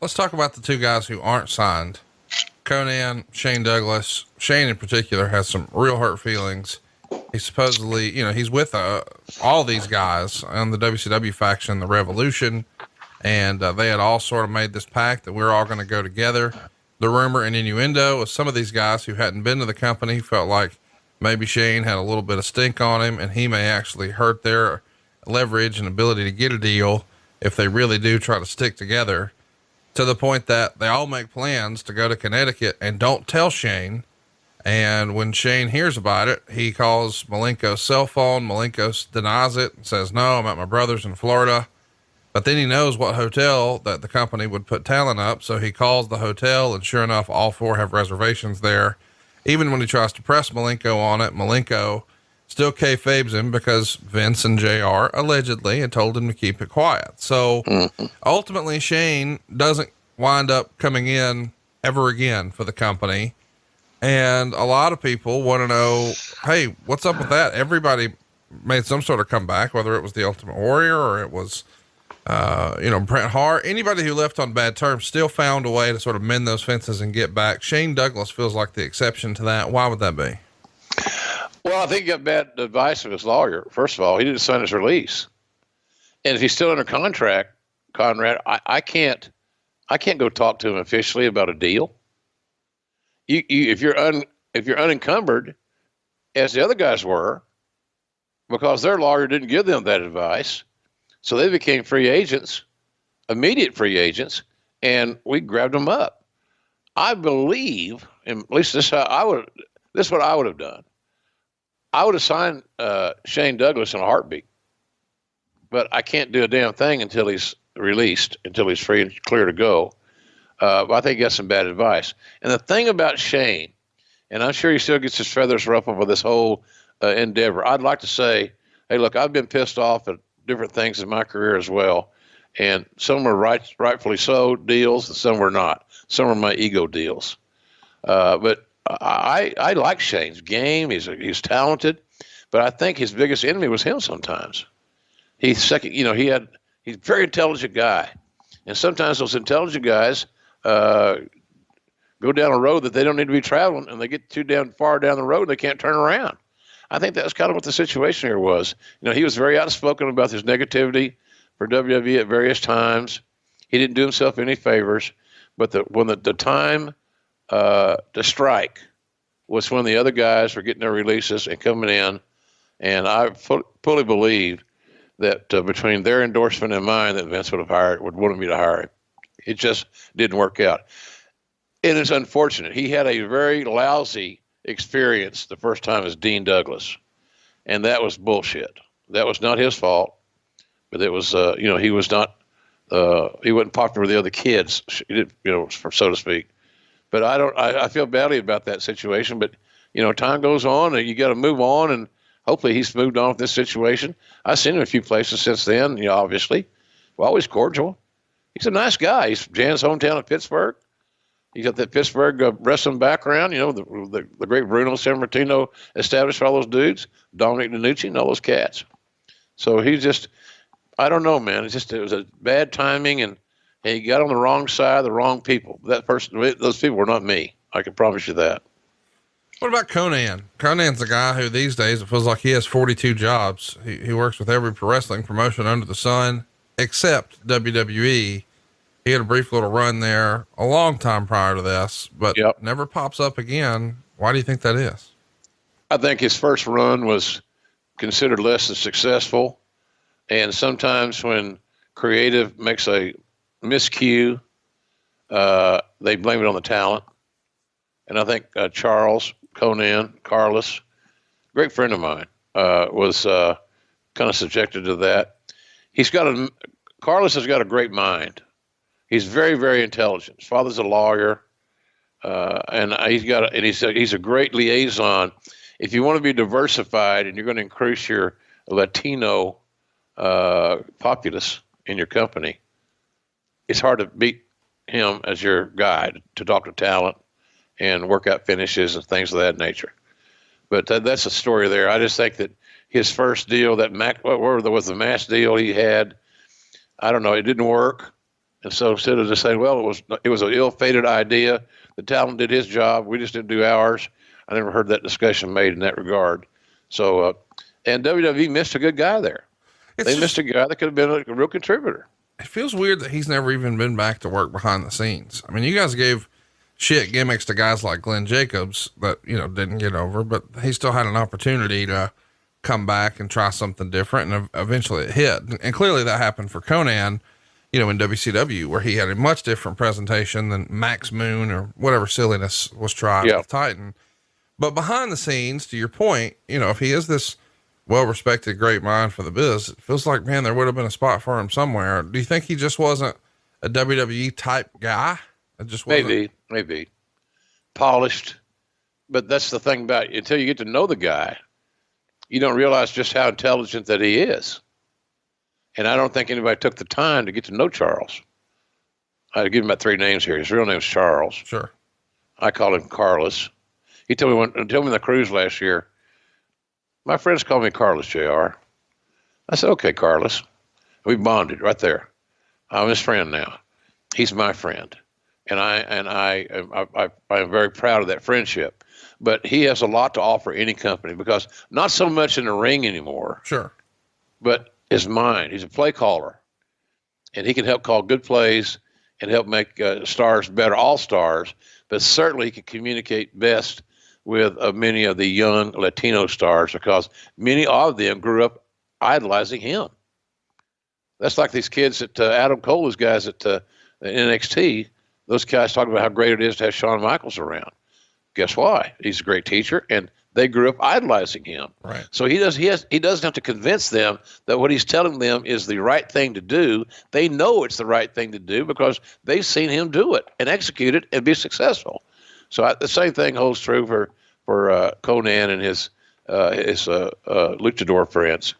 let's talk about the two guys who aren't signed. Konnan, Shane Douglas. Shane in particular has some real hurt feelings. He supposedly, he's with all these guys on the WCW faction, the Revolution, and they had all sort of made this pact that we're all going to go together. The rumor and innuendo was some of these guys who hadn't been to the company felt like maybe Shane had a little bit of stink on him, and he may actually hurt their leverage and ability to get a deal if they really do try to stick together, to the point that they all make plans to go to Connecticut and don't tell Shane. And when Shane hears about it, he calls Malenko's cell phone. Malenko denies it and says, no, I'm at my brother's in Florida. But then he knows what hotel that the company would put talent up. So he calls the hotel, and sure enough, all four have reservations there. Even when he tries to press Malenko on it, Malenko still kayfabes him because Vince and JR allegedly had told him to keep it quiet. So ultimately Shane doesn't wind up coming in ever again for the company. And a lot of people want to know, hey, what's up with that? Everybody made some sort of comeback, whether it was the Ultimate Warrior or it was, Bret Hart. Anybody who left on bad terms still found a way to sort of mend those fences and get back. Shane Douglas feels like the exception to that. Why would that be? Well, I think he got bad advice from his lawyer. First of all, he didn't sign his release. And if he's still under contract, Conrad, I can't go talk to him officially about a deal. If you're unencumbered, as the other guys were, because their lawyer didn't give them that advice, so they became free agents, immediate free agents, and we grabbed them up. I believe, and at least this is what I would have done. I would have signed Shane Douglas in a heartbeat, but I can't do a damn thing until he's released, until he's free and clear to go. I think he got some bad advice. And the thing about Shane, and I'm sure he still gets his feathers ruffled with this whole endeavor. I'd like to say, hey, look, I've been pissed off at different things in my career as well. And some were rightfully so deals, and some were not. Some were my ego deals. But I like Shane's game. He's talented, but I think his biggest enemy was him sometimes. He's a very intelligent guy. And sometimes those intelligent guys, go down a road that they don't need to be traveling, and they get too damn far down the road and they can't turn around. I think that's kind of what the situation here was. He was very outspoken about his negativity for WWE at various times. He didn't do himself any favors, but when the time to strike was when the other guys were getting their releases and coming in, and I fully believe that between their endorsement and mine, that Vince would wanted me to hire him. It just didn't work out. It is unfortunate. He had a very lousy experience the first time as Dean Douglas, and that was bullshit. That was not his fault, but it was, he was not, he wasn't popular with the other kids, so to speak. But I feel badly about that situation, but, time goes on and you got to move on, and hopefully he's moved on with this situation. I've seen him a few places since then, obviously. Well, always cordial. He's a nice guy. He's from Jan's hometown of Pittsburgh. He's got that Pittsburgh wrestling background, the great Bruno Sammartino established for all those dudes, Dominic DiNucci and all those cats. So he's just, I don't know, man. It was a bad timing, and he got on the wrong side of the wrong people. Those people were not me. I can promise you that. What about Konnan? Konnan's a guy who these days, it feels like he has 42 jobs. He works with every pro wrestling promotion under the sun, except WWE. He had a brief little run there a long time prior to this, but never pops up again. Why do you think that is? I think his first run was considered less than successful. And sometimes when creative makes a miscue, they blame it on the talent. And I think Charles Konnan, Carlos, great friend of mine, was kind of subjected to that. Carlos has got a great mind. He's very, very intelligent. His father's a lawyer, and he's a great liaison. If you want to be diversified and you're going to increase your Latino populace in your company, it's hard to beat him as your guy to talk to talent and work out finishes and things of that nature. But that's a story there. I just think that his first deal, was the mass deal he had, I don't know, it didn't work. And so instead of just saying, well, it was an ill-fated idea, the talent did his job, we just didn't do ours. I never heard that discussion made in that regard. So, and WWE missed a good guy there. They missed a guy that could have been a real contributor. It feels weird that he's never even been back to work behind the scenes. I mean, you guys gave shit gimmicks to guys like Glenn Jacobs that, didn't get over, but he still had an opportunity to come back and try something different. And eventually it hit. And clearly that happened for Konnan, in WCW, where he had a much different presentation than Max Moon or whatever silliness was tried with Titan. But behind the scenes, to your point, if he is this well-respected, great mind for the biz, it feels like, man, there would have been a spot for him somewhere. Do you think he just wasn't a WWE type guy? It just wasn't. Maybe polished. But that's the thing about it. Until you get to know the guy, you don't realize just how intelligent that he is. And I don't think anybody took the time to get to know Charles. I'd give him about 3 names here. His real name is Charles. Sure. I call him Carlos. He told me on the cruise last year, my friends call me Carlos JR. I said, okay, Carlos. We bonded right there. I'm his friend now. He's my friend. And I am very proud of that friendship. But he has a lot to offer any company, because not so much in the ring anymore. Sure. But his mind. He's a play caller, and he can help call good plays and help make stars better, all stars. But certainly he can communicate best with many of the young Latino stars, because many of them grew up idolizing him. That's like these kids at Adam Cole, those guys at NXT. Those guys talk about how great it is to have Shawn Michaels around. Guess why? He's a great teacher, and they grew up idolizing him. Right. So he doesn't have to convince them that what he's telling them is the right thing to do. They know it's the right thing to do because they've seen him do it and execute it and be successful. So the same thing holds true for Konnan and his luchador friends.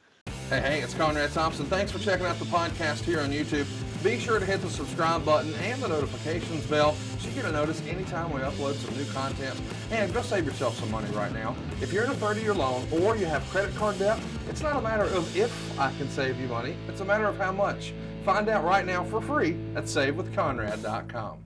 Hey, it's Conrad Thompson. Thanks for checking out the podcast here on YouTube. Be sure to hit the subscribe button and the notifications bell so you get a notice anytime we upload some new content. And go save yourself some money right now. If you're in a 30-year loan or you have credit card debt, it's not a matter of if I can save you money. It's a matter of how much. Find out right now for free at SaveWithConrad.com.